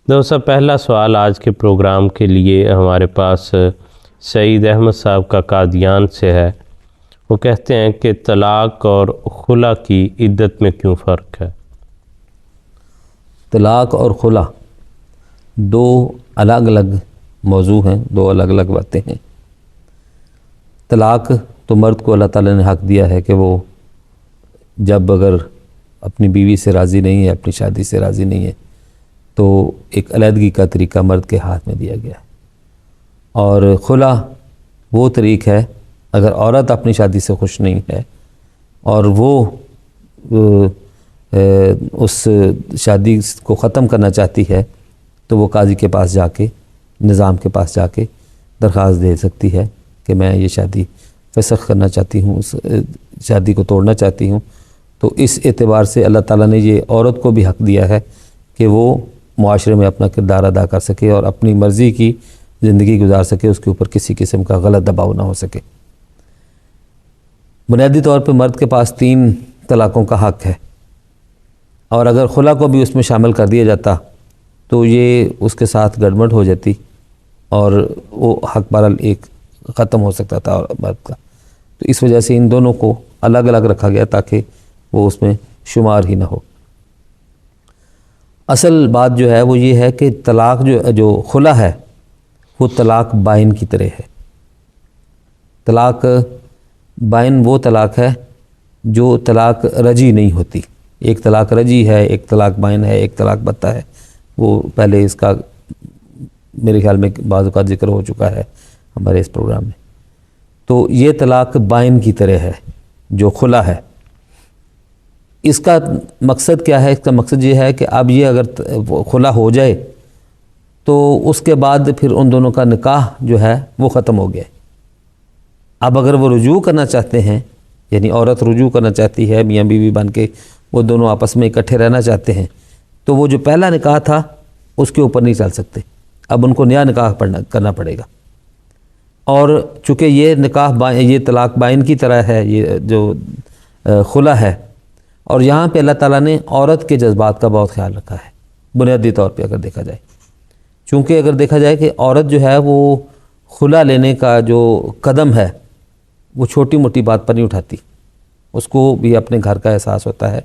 دوستو پہلا سوال آج کے پروگرام کے لیے ہمارے پاس سعید احمد صاحب کا قادیان سے ہے۔ وہ کہتے ہیں کہ طلاق اور خلا کی عدت میں کیوں فرق ہے؟ طلاق اور خلا دو الگ الگ موضوع ہیں، دو الگ الگ باتیں ہیں۔ طلاق تو مرد کو اللہ تعالیٰ نے حق دیا ہے کہ وہ جب اگر اپنی بیوی سے راضی نہیں ہے، اپنی شادی سے راضی نہیں ہے، تو ایک علیحدگی کا طریقہ مرد کے ہاتھ میں دیا گیا ہے۔ اور خلا وہ طریق ہے اگر عورت اپنی شادی سے خوش نہیں ہے اور وہ اس شادی کو ختم کرنا چاہتی ہے، تو وہ قاضی کے پاس جا کے، نظام کے پاس جا کے درخواست دے سکتی ہے کہ میں یہ شادی فسخ کرنا چاہتی ہوں، اس شادی کو توڑنا چاہتی ہوں۔ تو اس اعتبار سے اللہ تعالیٰ نے یہ عورت کو بھی حق دیا ہے کہ وہ معاشرے میں اپنا کردار ادا کر سکے اور اپنی مرضی کی زندگی گزار سکے، اس کے اوپر کسی قسم کا غلط دباؤ نہ ہو سکے۔ بنیادی طور پہ مرد کے پاس 3 طلاقوں کا حق ہے، اور اگر خلا کو بھی اس میں شامل کر دیا جاتا تو یہ اس کے ساتھ گڑبڑ ہو جاتی اور وہ حق بہرحال ایک ختم ہو سکتا تھا مرد کا۔ تو اس وجہ سے ان دونوں کو الگ الگ رکھا گیا تاکہ وہ اس میں شمار ہی نہ ہو۔ اصل بات جو ہے وہ یہ ہے کہ طلاق جو خلا ہے وہ طلاق بائن کی طرح ہے۔ طلاق بائن وہ طلاق ہے جو طلاق رجی نہیں ہوتی۔ ایک طلاق رجی ہے، ایک طلاق بائن ہے، ایک طلاق بتہ ہے۔ وہ پہلے اس کا میرے خیال میں بعض اوقات ذکر ہو چکا ہے ہمارے اس پروگرام میں۔ تو یہ طلاق بائن کی طرح ہے جو خلا ہے۔ اس کا مقصد کیا ہے؟ اس کا مقصد یہ ہے کہ اب یہ اگر خلا ہو جائے تو اس کے بعد پھر ان دونوں کا نکاح جو ہے وہ ختم ہو گیا ہے۔ اب اگر وہ رجوع کرنا چاہتے ہیں، یعنی عورت رجوع کرنا چاہتی ہے، میاں بیوی بن کے وہ دونوں آپس میں اکٹھے رہنا چاہتے ہیں، تو وہ جو پہلا نکاح تھا اس کے اوپر نہیں چل سکتے، اب ان کو نیا نکاح کرنا پڑے گا۔ اور چونکہ یہ نکاح یہ طلاق بائن کی طرح ہے، یہ جو خلا ہے، اور یہاں پہ اللہ تعالیٰ نے عورت کے جذبات کا بہت خیال رکھا ہے بنیادی طور پہ اگر دیکھا جائے۔ چونکہ اگر دیکھا جائے کہ عورت جو ہے وہ خلا لینے کا جو قدم ہے وہ چھوٹی موٹی بات پر نہیں اٹھاتی، اس کو بھی اپنے گھر کا احساس ہوتا ہے۔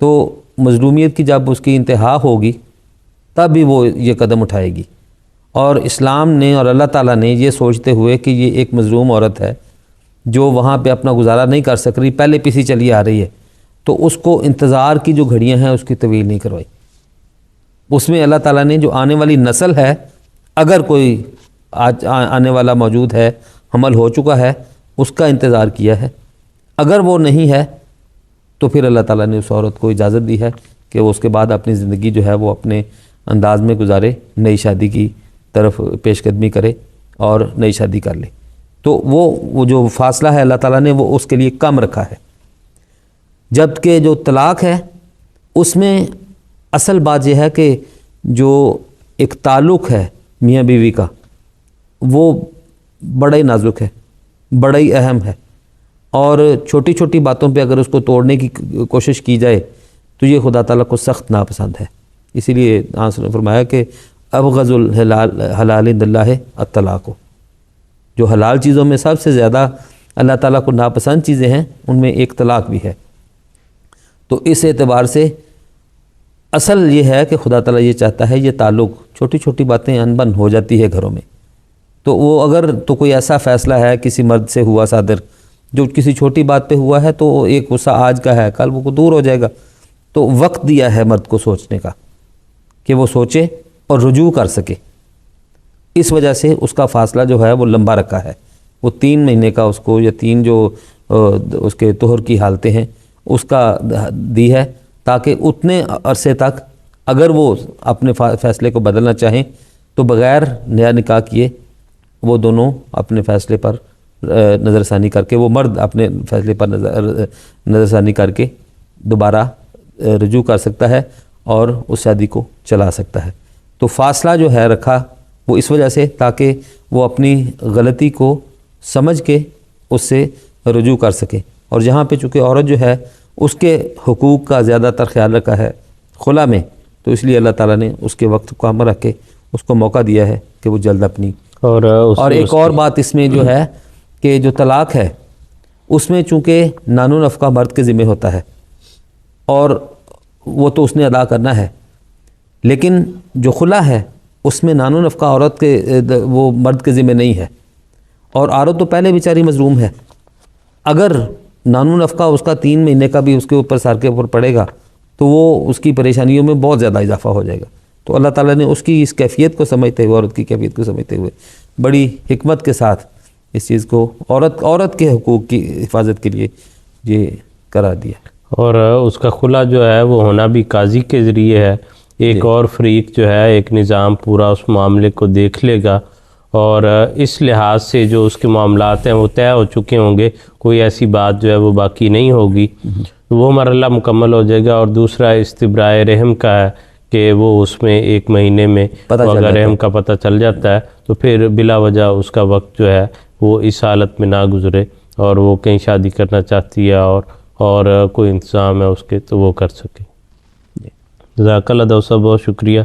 تو مظلومیت کی جب اس کی انتہا ہوگی تب بھی وہ یہ قدم اٹھائے گی۔ اور اسلام نے اور اللہ تعالیٰ نے یہ سوچتے ہوئے کہ یہ ایک مظلوم عورت ہے جو وہاں پہ اپنا گزارا نہیں کر سک رہی، پہلے پیچھے چلی آ رہی ہے، تو اس کو انتظار کی جو گھڑیاں ہیں اس کی طویل نہیں کروائی۔ اس میں اللہ تعالیٰ نے جو آنے والی نسل ہے، اگر کوئی آج آنے والا موجود ہے، حمل ہو چکا ہے، اس کا انتظار کیا ہے۔ اگر وہ نہیں ہے تو پھر اللہ تعالیٰ نے اس عورت کو اجازت دی ہے کہ وہ اس کے بعد اپنی زندگی جو ہے وہ اپنے انداز میں گزارے، نئی شادی کی طرف پیش قدمی کرے اور نئی شادی کر لے۔ تو وہ جو فاصلہ ہے اللہ تعالیٰ نے وہ اس کے لیے کم رکھا ہے۔ جبکہ جو طلاق ہے اس میں اصل بات یہ ہے کہ جو ایک تعلق ہے میاں بیوی کا وہ بڑا ہی نازک ہے، بڑا ہی اہم ہے، اور چھوٹی چھوٹی باتوں پہ اگر اس کو توڑنے کی کوشش کی جائے تو یہ خدا تعالیٰ کو سخت ناپسند ہے۔ اسی لیے آپ نے فرمایا کہ ابغض الحلال عند اللہ الطلاق، جو حلال چیزوں میں سب سے زیادہ اللہ تعالیٰ کو ناپسند چیزیں ہیں ان میں ایک طلاق بھی ہے۔ تو اس اعتبار سے اصل یہ ہے کہ خدا تعالیٰ یہ چاہتا ہے، یہ تعلق چھوٹی چھوٹی باتیں انبن ہو جاتی ہے گھروں میں، تو وہ اگر تو کوئی ایسا فیصلہ ہے کسی مرد سے ہوا صادر جو کسی چھوٹی بات پہ ہوا ہے، تو ایک غصہ آج کا ہے، کل وہ دور ہو جائے گا۔ تو وقت دیا ہے مرد کو سوچنے کا کہ وہ سوچے اور رجوع کر سکے۔ اس وجہ سے اس کا فاصلہ جو ہے وہ لمبا رکھا ہے، وہ 3 مہینے کا اس کو، یا 3 جو اس کے طہر کی حالتیں ہیں اس کا دی ہے، تاکہ اتنے عرصے تک اگر وہ اپنے فیصلے کو بدلنا چاہیں تو بغیر نیا نکاح کیے وہ دونوں اپنے فیصلے پر نظر ثانی کر کے، وہ مرد اپنے فیصلے پر نظر ثانی کر کے دوبارہ رجوع کر سکتا ہے اور اس شادی کو چلا سکتا ہے۔ تو فاصلہ جو ہے رکھا وہ اس وجہ سے تاکہ وہ اپنی غلطی کو سمجھ کے اس سے رجوع کر سکے۔ اور جہاں پہ چونکہ عورت جو ہے اس کے حقوق کا زیادہ تر خیال رکھا ہے خلا میں، تو اس لیے اللہ تعالیٰ نے اس کے وقت کو ہم رکھ کے اس کو موقع دیا ہے کہ وہ جلد اپنی اور ایک اور بات اس میں جو ہے کہ جو طلاق ہے اس میں چونکہ نان و نفقہ مرد کے ذمہ ہوتا ہے اور وہ تو اس نے ادا کرنا ہے، لیکن جو خلا ہے اس میں نان و نفقہ عورت کے وہ مرد کے ذمہ نہیں ہے، اور عورت تو پہلے بیچاری مظلوم ہے، اگر نان و نفقہ اس کا 3 مہینے کا بھی اس کے اوپر سر کے اوپر پڑے گا تو وہ اس کی پریشانیوں میں بہت زیادہ اضافہ ہو جائے گا۔ تو اللہ تعالیٰ نے اس کی اس کیفیت کو سمجھتے ہوئے، عورت کی کیفیت کو سمجھتے ہوئے بڑی حکمت کے ساتھ اس چیز کو عورت کے حقوق کی حفاظت کے لیے یہ قرار دیا۔ اور اس کا خلا جو ہے وہ ہونا بھی قاضی کے ذریعے ہے، ایک اور فریق جو ہے ایک نظام پورا اس معاملے کو دیکھ لے گا، اور اس لحاظ سے جو اس کے معاملات ہیں وہ طے ہو چکے ہوں گے، کوئی ایسی بات جو ہے وہ باقی نہیں ہوگی، وہ مرحلہ مکمل ہو جائے گا۔ اور دوسرا استبراء رحم کا ہے کہ وہ اس میں 1 مہینے میں اگر رحم کا پتہ چل جاتا ہے تو پھر بلا وجہ اس کا وقت جو ہے وہ اس حالت میں نہ گزرے، اور وہ کہیں شادی کرنا چاہتی ہے اور کوئی انتظام ہے اس کے تو وہ کر سکے۔ جزاک اللہ صاحب، بہت شکریہ۔